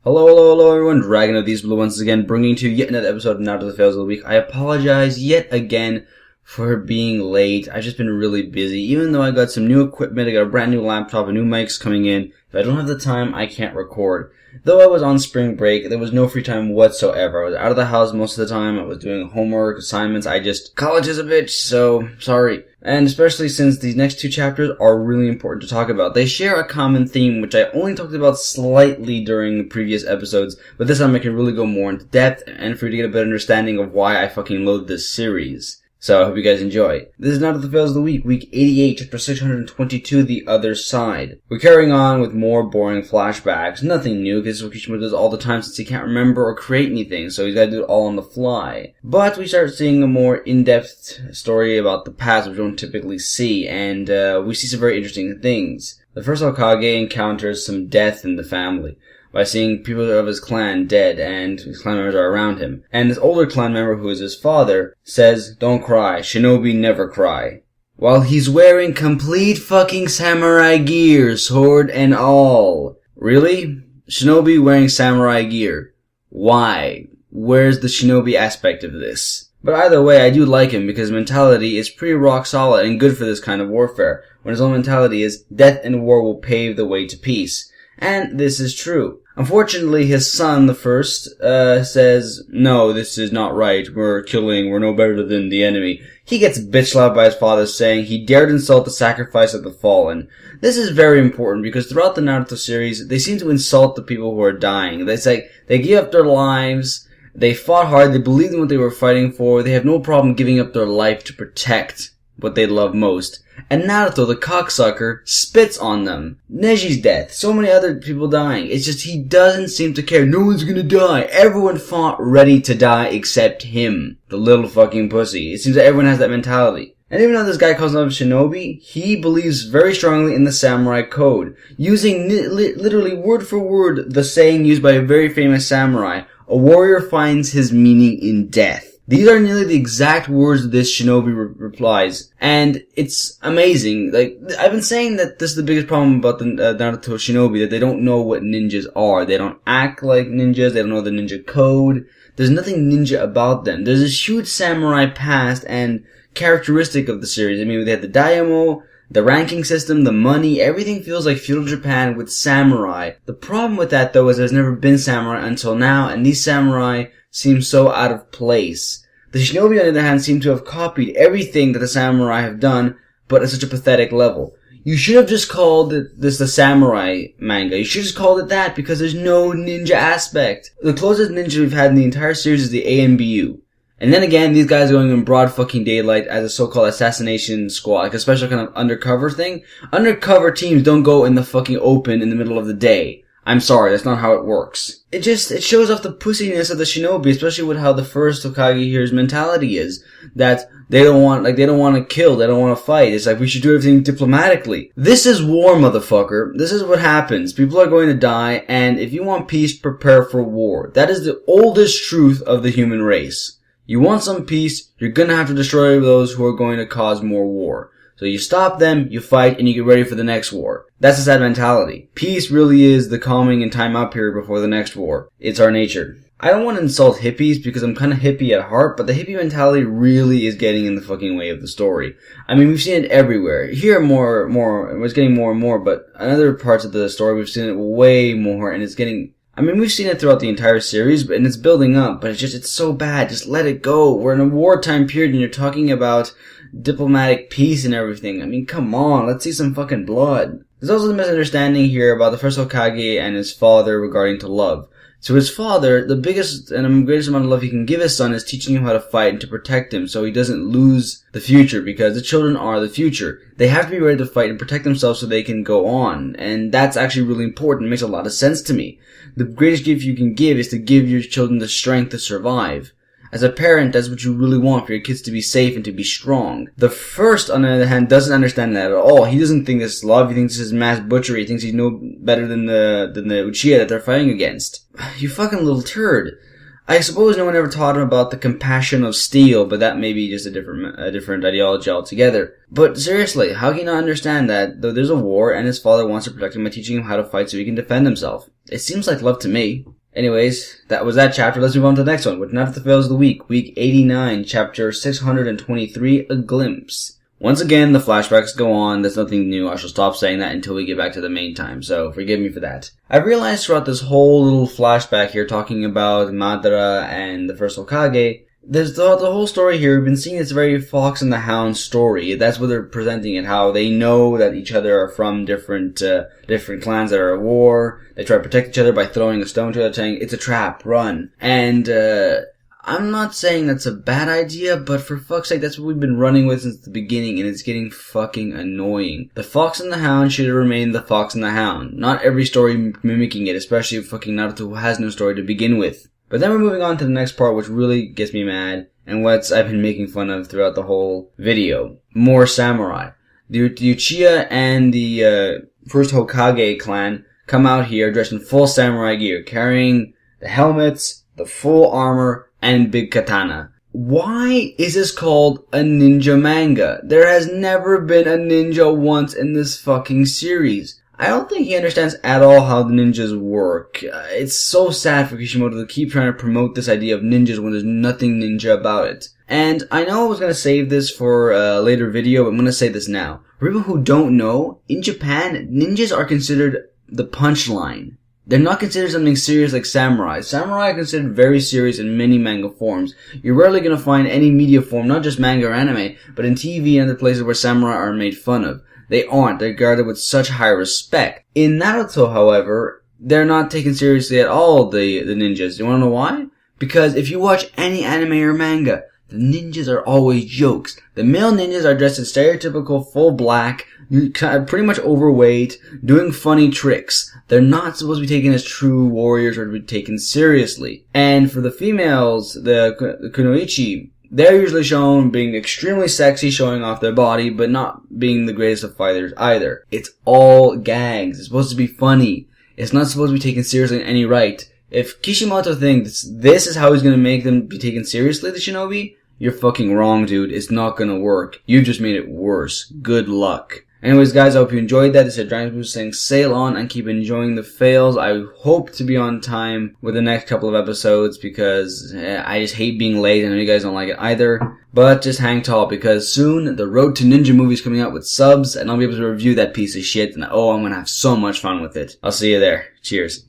Hello everyone, Dragon of these Blue once again, bringing to you yet another episode of Naurto the Fails of the Week. I apologize yet again for being late. I've just been really busy. Even though I got some new equipment, I got a brand new laptop, and new mics coming in. If I don't have the time, I can't record. Though I was on spring break, there was no free time whatsoever. I was out of the house most of the time. I was doing homework, assignments. College is a bitch, so sorry. And especially since these next two chapters are really important to talk about. They share a common theme, which I only talked about slightly during the previous episodes, but this time I can really go more into depth and for you to get a better understanding of why I fucking love this series. So I hope you guys enjoy. This is Naurto the Fails of the Week, Week 88, Chapter 622, The Other Side. We're carrying on with more boring flashbacks. Nothing new, because this is what Kishimoto does all the time since he can't remember or create anything, so he's gotta do it all on the fly. But we start seeing a more in-depth story about the past, which we don't typically see, and we see some very interesting things. The first Hokage encounters some death in the family by seeing people of his clan dead, and his clan members are around him. And this older clan member, who is his father, says, "Don't cry, shinobi never cry." While he's wearing complete fucking samurai gear, sword and all. Really? Shinobi wearing samurai gear. Why? Where's the shinobi aspect of this? But either way, I do like him because his mentality is pretty rock solid and good for this kind of warfare, when his own mentality is, death and war will pave the way to peace. And this is true. Unfortunately, his son, the first, says, "No, this is not right. We're no better than the enemy." He gets bitch slapped by his father, saying he dared insult the sacrifice of the fallen. This is very important because throughout the Naruto series, they seem to insult the people who are dying. They give up their lives, they fought hard, they believed in what they were fighting for, they have no problem giving up their life to protect what they love most. And Naruto, the cocksucker, spits on them. Neji's death. So many other people dying. It's just he doesn't seem to care. No one's gonna die. Everyone fought ready to die except him. The little fucking pussy. It seems that everyone has that mentality. And even though this guy calls himself shinobi, he believes very strongly in the samurai code. Using literally word for word the saying used by a very famous samurai, "A warrior finds his meaning in death." These are nearly the exact words this shinobi replies, and it's amazing. I've been saying that this is the biggest problem about the Naruto shinobi, that they don't know what ninjas are. They don't act like ninjas, they don't know the ninja code. There's nothing ninja about them. There's this huge samurai past and characteristic of the series. I mean, they have the daimyo, the ranking system, the money, everything feels like feudal Japan with samurai. The problem with that, though, is there's never been samurai until now, and these samurai seem so out of place. The shinobi, on the other hand, seem to have copied everything that the samurai have done, but at such a pathetic level. You should have just called this the samurai manga. You should have just called it that, because there's no ninja aspect. The closest ninja we've had in the entire series is the ANBU. And then again, these guys are going in broad fucking daylight as a so-called assassination squad, like a special kind of undercover thing. Undercover teams don't go in the fucking open in the middle of the day. I'm sorry, that's not how it works. It shows off the pussiness of the shinobi, especially with how the first Hokage here's mentality is. That they don't want to kill, they don't want to fight. It's like, we should do everything diplomatically. This is war, motherfucker. This is what happens. People are going to die, and if you want peace, prepare for war. That is the oldest truth of the human race. You want some peace, you're gonna have to destroy those who are going to cause more war. So you stop them, you fight, and you get ready for the next war. That's a sad mentality. Peace really is the calming and time out period before the next war. It's our nature. I don't want to insult hippies because I'm kind of hippie at heart, but the hippie mentality really is getting in the fucking way of the story. I mean, we've seen it everywhere. Here it's getting more and more, but in other parts of the story we've seen it way more, and we've seen it throughout the entire series, and it's building up, but it's so bad. Just let it go. We're in a wartime period and you're talking about diplomatic peace and everything. I mean, come on, let's see some fucking blood. There's also the misunderstanding here about the first Hokage and his father regarding to love. So his father, the biggest and greatest amount of love he can give his son is teaching him how to fight and to protect him so he doesn't lose the future, because the children are the future. They have to be ready to fight and protect themselves so they can go on. And that's actually really important. It makes a lot of sense to me. The greatest gift you can give is to give your children the strength to survive. As a parent, that's what you really want, for your kids to be safe and to be strong. The first, on the other hand, doesn't understand that at all. He doesn't think this is love. He thinks this is mass butchery. He thinks he's no better than the Uchiha that they're fighting against. You fucking little turd. I suppose no one ever taught him about the compassion of steel, but that may be just a different ideology altogether. But seriously, how can you not understand that though there's a war and his father wants to protect him by teaching him how to fight so he can defend himself? It seems like love to me. Anyways, that was that chapter. Let's move on to the next one with Naruto Fails of the Week, Week 89, Chapter 623, A Glimpse. Once again, the flashbacks go on. There's nothing new. I shall stop saying that until we get back to the main time, so forgive me for that. I've realized throughout this whole little flashback here talking about Madara and the first Hokage, there's the whole story here. We've been seeing this very Fox and the Hound story. That's what they're presenting it, how they know that each other are from different clans that are at war. They try to protect each other by throwing a stone to each other, saying, it's a trap, run. And, I'm not saying that's a bad idea, but for fuck's sake, that's what we've been running with since the beginning, and it's getting fucking annoying. The Fox and the Hound should have remained the Fox and the Hound. Not every story mimicking it, especially if fucking Naruto who has no story to begin with. But then we're moving on to the next part, which really gets me mad, and what I've been making fun of throughout the whole video. More samurai. The Uchiha and the first Hokage clan come out here dressed in full samurai gear, carrying the helmets, the full armor, and big katana. Why is this called a ninja manga? There has never been a ninja once in this fucking series. I don't think he understands at all how the ninjas work. It's so sad for Kishimoto to keep trying to promote this idea of ninjas when there's nothing ninja about it. And I know I was going to save this for a later video, but I'm going to say this now. For people who don't know, in Japan, ninjas are considered the punchline. They're not considered something serious like samurai. Samurai are considered very serious in many manga forms. You're rarely going to find any media form, not just manga or anime, but in TV and other places where samurai are made fun of. They aren't. They're regarded with such high respect. In Naruto, however, they're not taken seriously at all, the ninjas. You want to know why? Because if you watch any anime or manga, the ninjas are always jokes. The male ninjas are dressed in stereotypical full black, pretty much overweight, doing funny tricks. They're not supposed to be taken as true warriors or to be taken seriously. And for the females, the kunoichi, they're usually shown being extremely sexy, showing off their body, but not being the greatest of fighters either. It's all gags. It's supposed to be funny. It's not supposed to be taken seriously in any right. If Kishimoto thinks this is how he's going to make them be taken seriously, the shinobi, you're fucking wrong, dude. It's not going to work. You just made it worse. Good luck. Anyways, guys, I hope you enjoyed that. This is Dragon Boost saying sail on and keep enjoying the fails. I hope to be on time with the next couple of episodes because I just hate being late. I know you guys don't like it either. But just hang tall because soon the Road to Ninja movie is coming out with subs and I'll be able to review that piece of shit. And I'm going to have so much fun with it. I'll see you there. Cheers.